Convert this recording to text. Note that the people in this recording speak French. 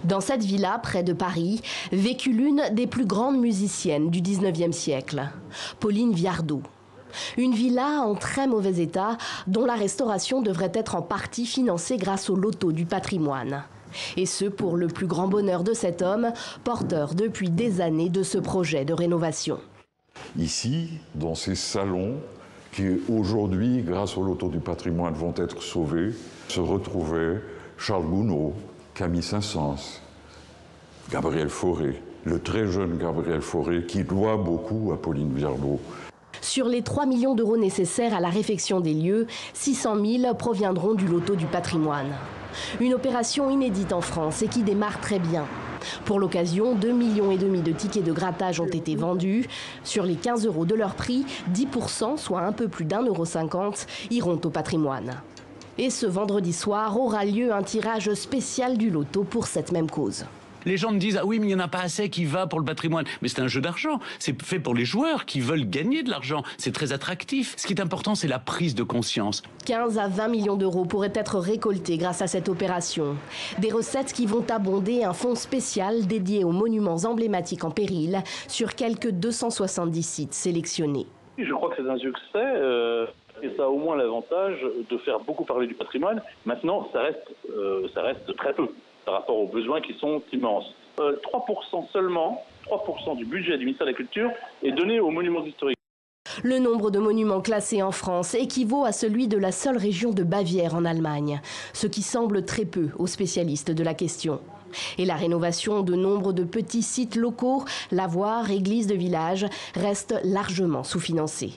Dans cette villa, près de Paris, vécut l'une des plus grandes musiciennes du 19e siècle, Pauline Viardot. Une villa en très mauvais état, dont la restauration devrait être en partie financée grâce au loto du patrimoine. Et ce, pour le plus grand bonheur de cet homme, porteur depuis des années de ce projet de rénovation. Ici, dans ces salons, qui aujourd'hui, grâce au loto du patrimoine, vont être sauvés, se retrouvaient Charles Gounod, Camille Saint-Saëns, Gabriel Fauré, le très jeune Gabriel Fauré, qui doit beaucoup à Pauline Viardot. Sur les 3 millions d'euros nécessaires à la réfection des lieux, 600 000 proviendront du loto du patrimoine. Une opération inédite en France et qui démarre très bien. Pour l'occasion, 2,5 millions de tickets de grattage ont été vendus. Sur les 15 € de leur prix, 10%, soit un peu plus d'1,50 €, iront au patrimoine. Et ce vendredi soir aura lieu un tirage spécial du loto pour cette même cause. Les gens me disent « Ah oui, mais il n'y en a pas assez qui va pour le patrimoine ». Mais c'est un jeu d'argent. C'est fait pour les joueurs qui veulent gagner de l'argent. C'est très attractif. Ce qui est important, c'est la prise de conscience. 15 à 20 millions d'euros pourraient être récoltés grâce à cette opération. Des recettes qui vont abonder un fonds spécial dédié aux monuments emblématiques en péril sur quelques 270 sites sélectionnés. Je crois que c'est un succès. Et ça a au moins l'avantage de faire beaucoup parler du patrimoine. Maintenant, ça reste très peu par rapport aux besoins qui sont immenses. 3% seulement, 3% du budget du ministère de la Culture est donné aux monuments historiques. Le nombre de monuments classés en France équivaut à celui de la seule région de Bavière en Allemagne, ce qui semble très peu aux spécialistes de la question. Et la rénovation de nombre de petits sites locaux, lavoirs, églises de village, reste largement sous-financée.